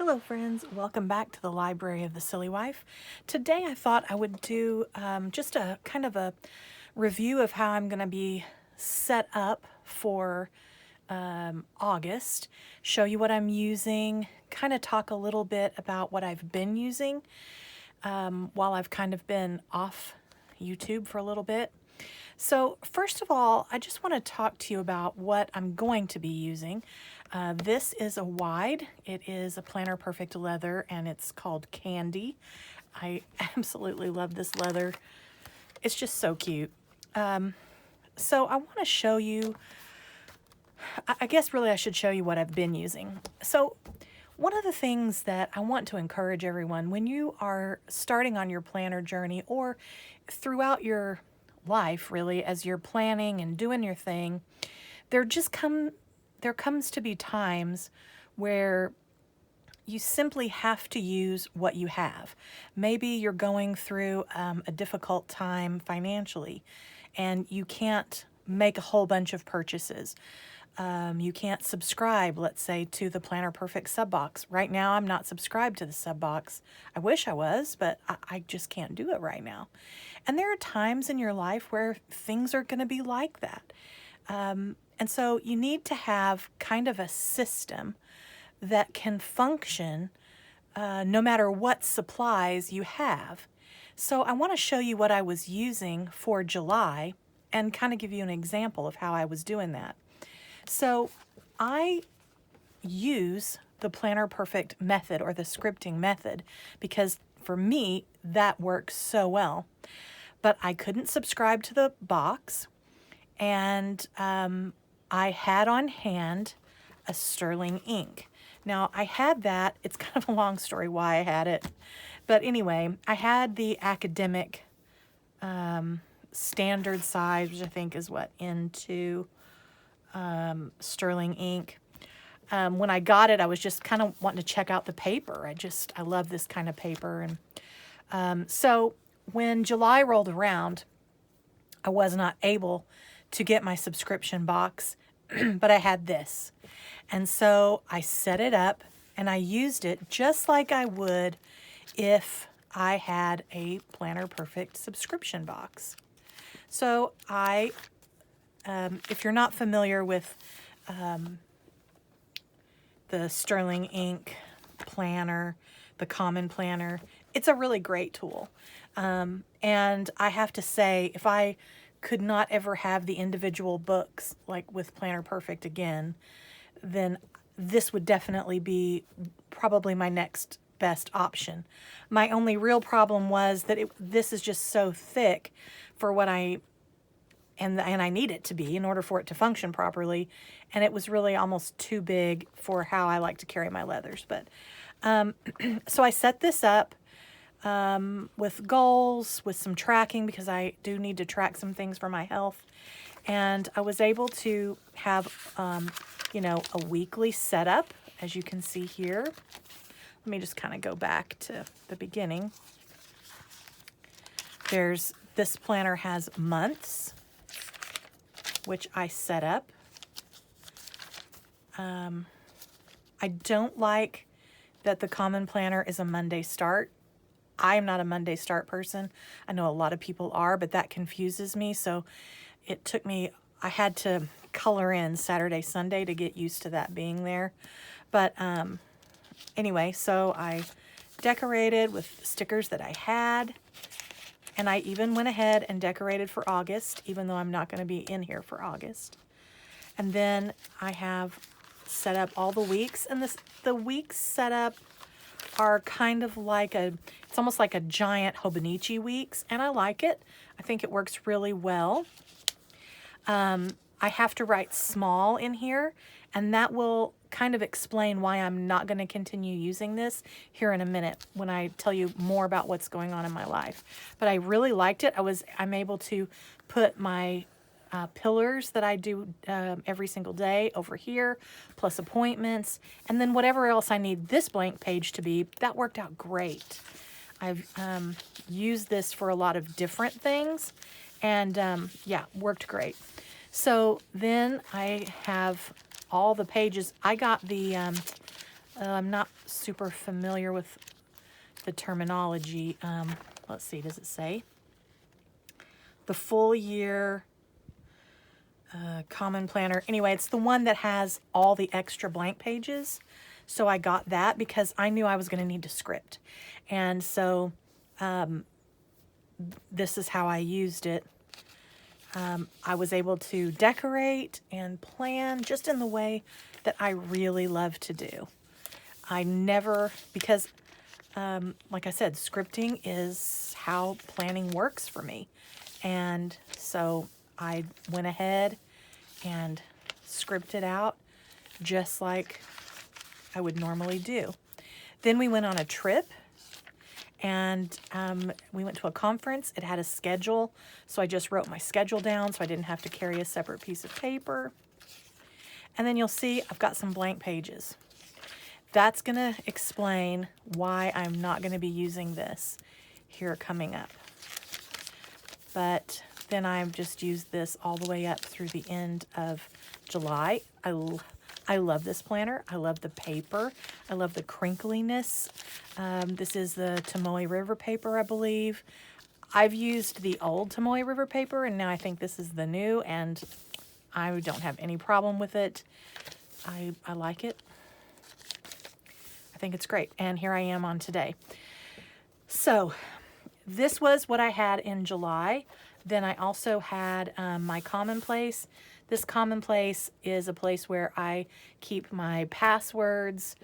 Hello friends, welcome back to the Library of the Silly Wife. Today I thought I would do just a kind of a review of how I'm going to be set up for August, show you what I'm using, kind of talk a little bit about what I've been using while I've kind of been off YouTube for a little bit. So first of all, I just want to talk to you about what I'm going to be using. This is a wide. It is a Planner Perfect leather, and it's called Candy. I absolutely love this leather. It's just so cute. So I want to show you, I guess really I should show you what I've been using. So one of the things that I want to encourage everyone when you are starting on your planner journey or throughout your life really as you're planning and doing your thing, there comes to be times where you simply have to use what you have. Maybe you're going through a difficult time financially and you can't make a whole bunch of purchases. You can't subscribe, let's say, to the Planner Perfect sub box. Right now, I'm not subscribed to the sub box. I wish I was, but I just can't do it right now. And there are times in your life where things are going to be like that. And so you need to have kind of a system that can function no matter what supplies you have. So I want to show you what I was using for July and kind of give you an example of how I was doing that. So I use the Planner Perfect method or the scripting method because for me that works so well. But I couldn't subscribe to the box, and I had on hand a sterling ink. Now I had that, it's kind of a long story why I had it, but anyway, I had the academic standard size, which I think is what, into sterling ink. When I got it, I was just kind of wanting to check out the paper. I love this kind of paper. And so when July rolled around, I was not able to get my subscription box, but I had this. And so I set it up and I used it just like I would if I had a Planner Perfect subscription box. So if you're not familiar with the sterling ink planner, the common planner, it's a really great tool. And I have to say, if I could not ever have the individual books like with Planner Perfect again, then this would definitely be probably my next best option. My only real problem was that this is just so thick for what I need it to be in order for it to function properly, and it was really almost too big for how I like to carry my leathers. But so I set this up with goals, with some tracking, because I do need to track some things for my health, and I was able to have a weekly setup, as you can see here. Let me just kind of go back to the beginning. This planner has months, which I set up. I don't like that the Common Planner is a Monday start. I am not a Monday start person. I know a lot of people are, but that confuses me. So it took me, I had to color in Saturday, Sunday to get used to that being there. But anyway, so I decorated with stickers that I had. And I even went ahead and decorated for August, even though I'm not going to be in here for August. And then I have set up all the weeks. And the weeks set up are kind of like it's almost like a giant Hobonichi weeks. And I like it. I think it works really well. I have to write small in here, and that will kind of explain why I'm not going to continue using this here in a minute when I tell you more about what's going on in my life. But I really liked it. I'm able to put my pillars that I do every single day over here, plus appointments, and then whatever else I need this blank page to be. That worked out great. I've used this for a lot of different things, and yeah, worked great. So then I have all the pages. I got the I'm not super familiar with the terminology. Let's see, does it say? The full year common planner. Anyway, it's the one that has all the extra blank pages. So I got that because I knew I was going to need to script. And so this is how I used it. I was able to decorate and plan just in the way that I really love to do. I never, because like I said, scripting is how planning works for me. And so I went ahead and scripted out just like I would normally do. Then we went on a trip, and we went to a conference. It had a schedule, so I just wrote my schedule down so I didn't have to carry a separate piece of paper. And then you'll see I've got some blank pages. That's going to explain why I'm not going to be using this here coming up. But then I've just used this all the way up through the end of July. I love this planner. I love the paper. I love the crinkliness. This is the Tomoe River paper, I believe. I've used the old Tomoe River paper, and now I think this is the new, and I don't have any problem with it. I like it. I think it's great. And here I am on today. So this was what I had in July. Then I also had my Commonplace. This Commonplace is a place where I keep my passwords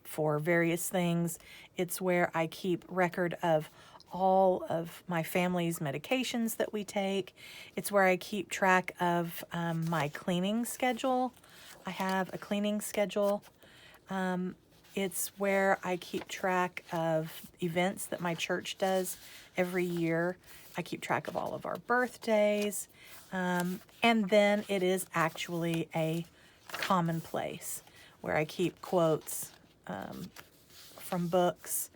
for various things. It's where I keep record of all of my family's medications that we take. It's where I keep track of my cleaning schedule. I have a cleaning schedule. It's where I keep track of events that my church does every year. I keep track of all of our birthdays. And then it is actually a Commonplace where I keep quotes from books,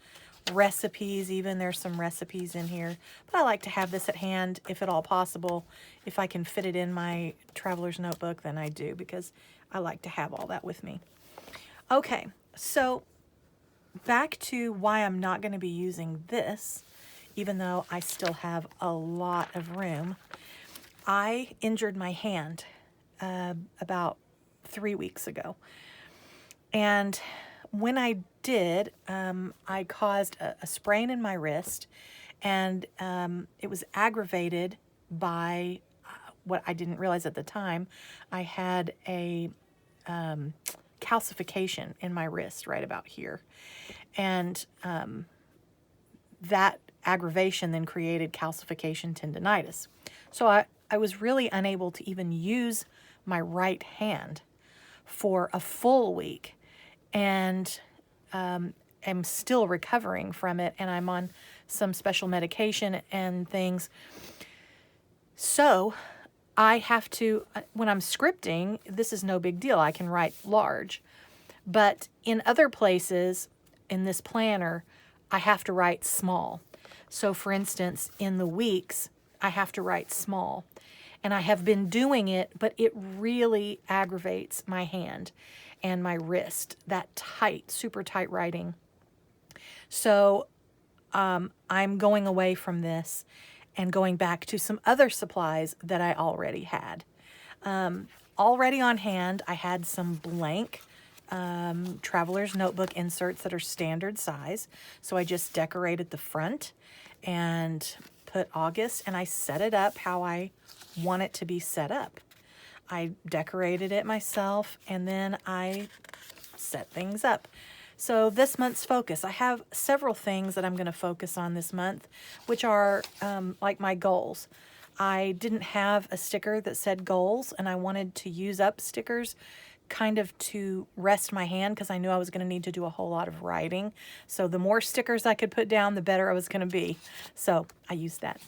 recipes even. There's some recipes in here. But I like to have this at hand if at all possible. If I can fit it in my traveler's notebook, then I do, because I like to have all that with me. Okay, so back to why I'm not going to be using this, even though I still have a lot of room. I injured my hand about 3 weeks ago. And when I did, I caused a sprain in my wrist, and it was aggravated by what I didn't realize at the time. I had a calcification in my wrist right about here. And that aggravation then created calcification tendinitis. So I was really unable to even use my right hand for a full week, and am still recovering from it, and I'm on some special medication and things. So I have to, when I'm scripting, this is no big deal. I can write large. But in other places in this planner, I have to write small. So for instance, in the weeks, I have to write small. And I have been doing it, but it really aggravates my hand and my wrist, that tight, super tight writing. So I'm going away from this and going back to some other supplies that I already had. Already on hand, I had some blank traveler's notebook inserts that are standard size. So I just decorated the front and put August, and I set it up how I want it to be set up. I decorated it myself, and then I set things up. So this month's focus, I have several things that I'm going to focus on this month, which are like my goals. I didn't have a sticker that said goals, and I wanted to use up stickers kind of to rest my hand, because I knew I was going to need to do a whole lot of writing. So the more stickers I could put down, the better I was going to be. So I used that.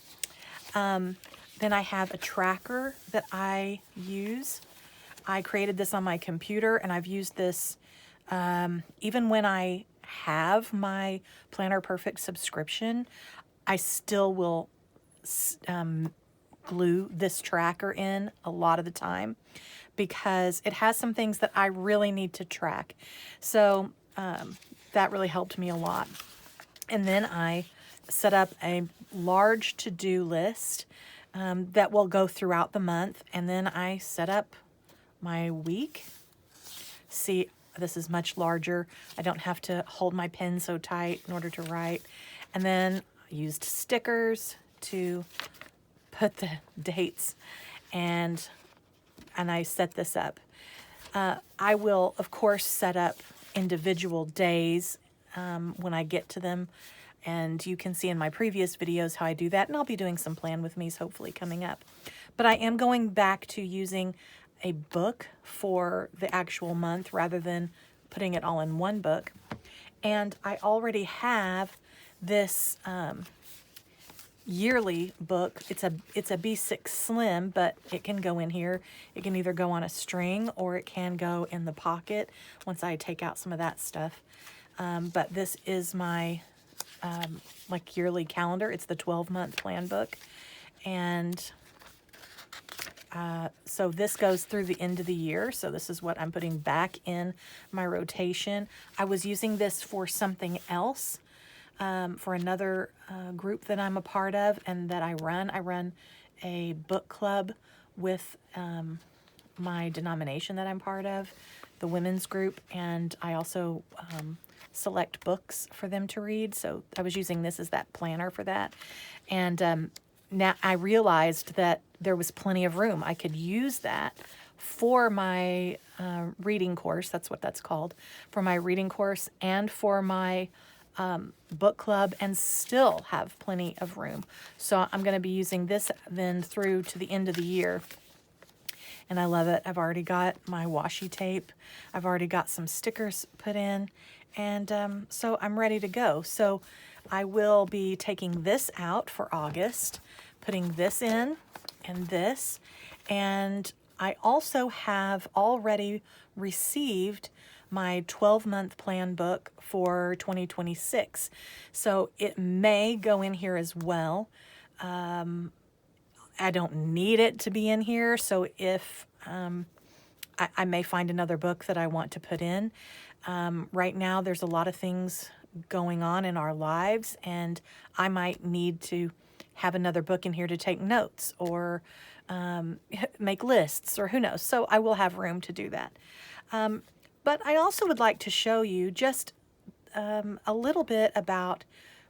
Then I have a tracker that I use. I created this on my computer, and I've used this even when I have my Planner Perfect subscription. I still will glue this tracker in a lot of the time, because it has some things that I really need to track. So that really helped me a lot. And then I set up a large to-do list that will go throughout the month. And then I set up my week. See, this is much larger. I don't have to hold my pen so tight in order to write. And then I used stickers to put the dates, and I set this up. I will, of course, set up individual days when I get to them. And you can see in my previous videos how I do that. And I'll be doing some plan with me's hopefully coming up. But I am going back to using a book for the actual month rather than putting it all in one book. And I already have this yearly book. It's a B6 Slim, but it can go in here. It can either go on a string or it can go in the pocket once I take out some of that stuff. But this is my like yearly calendar. It's the 12-month plan book. And so this goes through the end of the year. So this is what I'm putting back in my rotation. I was using this for something else, for another group that I'm a part of and that I run. I run a book club with my denomination that I'm part of, the women's group, and I also select books for them to read. So I was using this as that planner for that. And now I realized that there was plenty of room. I could use that for my reading course. That's what that's called. For my reading course and for my book club, and still have plenty of room. So I'm going to be using this then through to the end of the year. And I love it. I've already got my washi tape. I've already got some stickers put in. And so I'm ready to go. So I will be taking this out for August, putting this in and this. And I also have already received my 12-month plan book for 2026. So it may go in here as well. I don't need it to be in here. So if I may find another book that I want to put in. Right now, there's a lot of things going on in our lives, and I might need to have another book in here to take notes or make lists, or who knows. So I will have room to do that. But I also would like to show you just a little bit about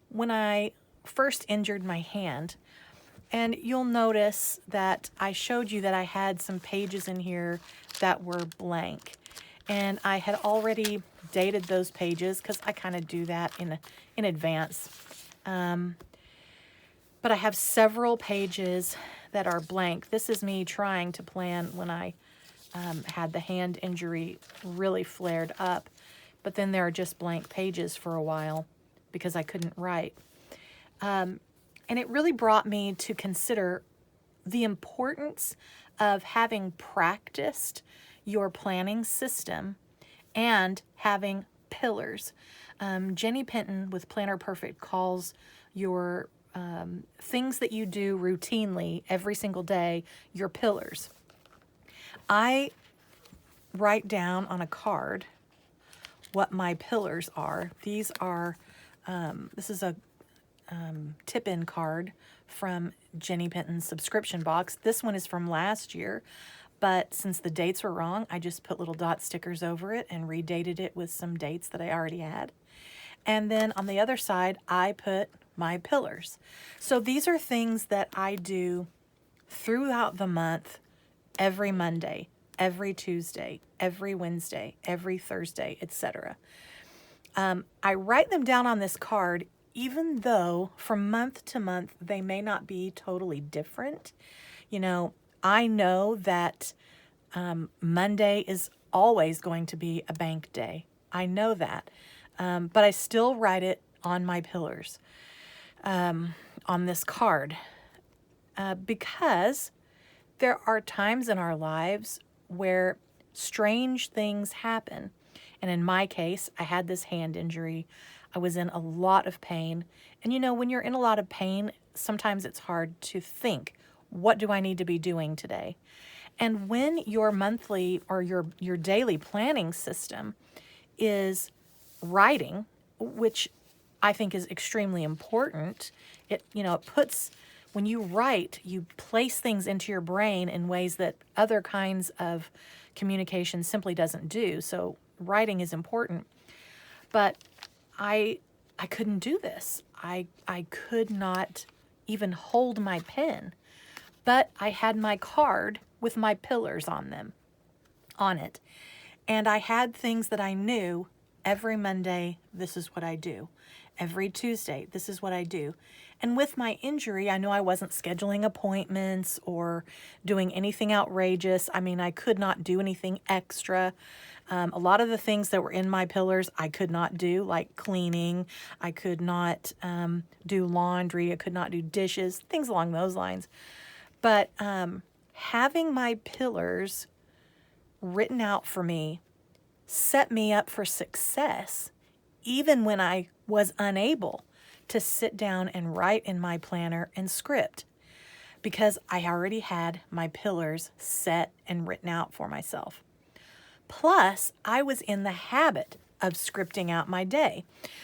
when I first injured my hand. And you'll notice that I showed you that I had some pages in here that were blank. And I had already dated those pages because I kind of do that in advance. But I have several pages that are blank. This is me trying to plan when I had the hand injury really flared up. But then there are just blank pages for a while because I couldn't write. And it really brought me to consider the importance of having practiced your planning system and having pillars. Jenny Penton with Planner Perfect calls your things that you do routinely every single day your pillars. I write down on a card what my pillars are. These are, this is a tip-in card from Jenny Penton's subscription box. This one is from last year, but since the dates were wrong, I just put little dot stickers over it and redated it with some dates that I already had. And then on the other side, I put my pillars. So these are things that I do throughout the month, every Monday, every Tuesday, every Wednesday, every Thursday, etc. I write them down on this card, even though from month to month, they may not be totally different. You know, I know that Monday is always going to be a bank day. I know that. But I still write it on my pillars on this card because there are times in our lives where strange things happen. And in my case, I had this hand injury. I was in a lot of pain. And you know, when you're in a lot of pain, sometimes it's hard to think, what do I need to be doing today? And when your monthly or your daily planning system is writing, which I think is extremely important, it puts, when you write, you place things into your brain in ways that other kinds of communication simply doesn't do. So writing is important. But I I couldn't do this. I could not even hold my pen. But I had my card with my pillars on it. And I had things that I knew every Monday, this is what I do. Every Tuesday, this is what I do. And with my injury, I knew I wasn't scheduling appointments or doing anything outrageous. I mean, I could not do anything extra. A lot of the things that were in my pillars, I could not do, like cleaning. I could not do laundry. I could not do dishes, things along those lines. But having my pillars written out for me set me up for success, even when I was unable to sit down and write in my planner and script, because I already had my pillars set and written out for myself. Plus, I was in the habit of scripting out my day.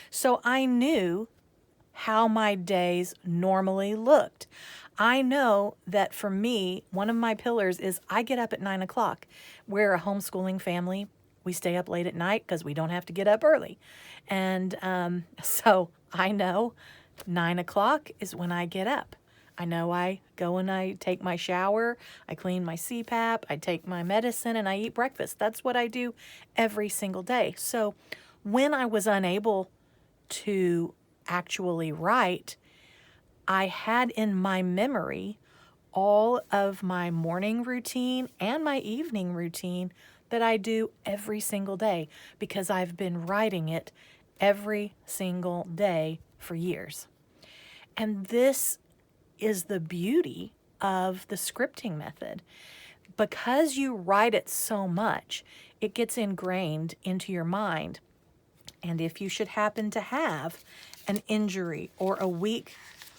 So I knew how my days normally looked. I know that for me, one of my pillars is I get up at 9 o'clock. We're a homeschooling family. We stay up late at night because we don't have to get up early. And so I know 9 o'clock is when I get up. I know I go and I take my shower, I clean my CPAP, I take my medicine, and I eat breakfast. That's what I do every single day. So when I was unable to actually write, I had in my memory all of my morning routine and my evening routine that I do every single day because I've been writing it every single day for years. And this is the beauty of the scripting method. Because you write it so much, it gets ingrained into your mind. And if you should happen to have an injury or a week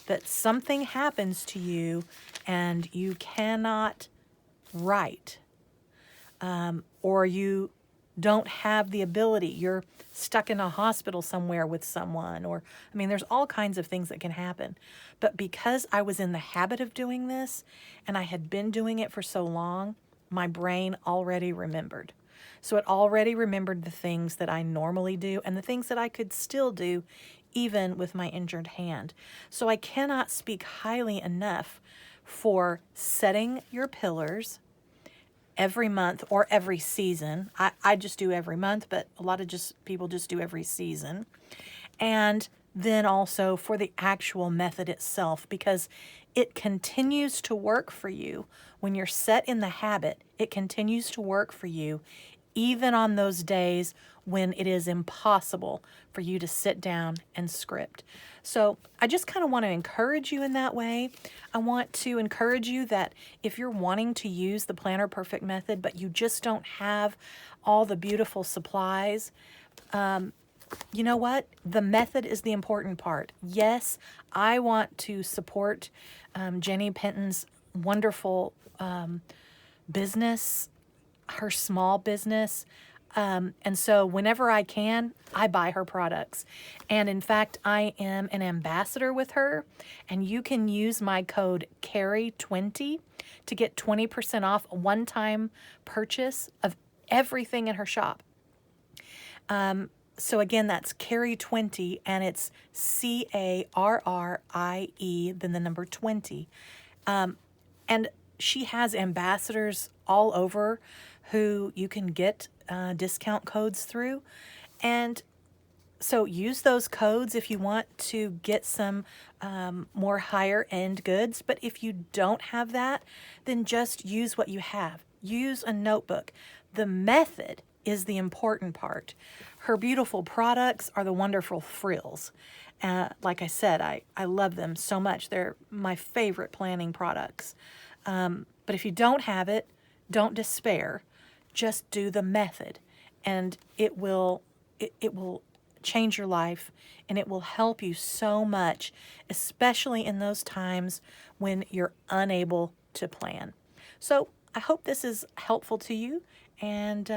that something happens to you and you cannot write, or you don't have the ability, you're stuck in a hospital somewhere with someone, or, I mean, there's all kinds of things that can happen. But because I was in the habit of doing this and I had been doing it for so long, my brain already remembered. So it already remembered the things that I normally do and the things that I could still do even with my injured hand. So I cannot speak highly enough for setting your pillars every month or every season. I just do every month, but a lot of people just do every season. And then also for the actual method itself, because it continues to work for you. When you're set in the habit, it continues to work for you, even on those days when it is impossible for you to sit down and script. So I just kind of want to encourage you in that way. I want to encourage you that if you're wanting to use the Planner Perfect method, but you just don't have all the beautiful supplies, you know what? The method is the important part. Yes, I want to support Jenny Penton's wonderful business, her small business. And so whenever I can, I buy her products. And in fact, I am an ambassador with her, and you can use my code CARRY20 to get 20% off a one-time purchase of everything in her shop. So again, that's CARRY20, and it's CARRIE, then the number 20. And she has ambassadors all over who you can get discount codes through. And so use those codes if you want to get some more higher end goods. But if you don't have that, then just use what you have. Use a notebook. The method is the important part. Her beautiful products are the wonderful frills. Like I said, I love them so much. They're my favorite planning products. But if you don't have it, don't despair. Just do the method, and it will change your life, and it will help you so much, especially in those times when you're unable to plan. So I hope this is helpful to you, and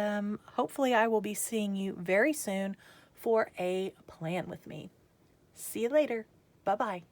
hopefully I will be seeing you very soon for a plan with me. See you later. Bye-bye.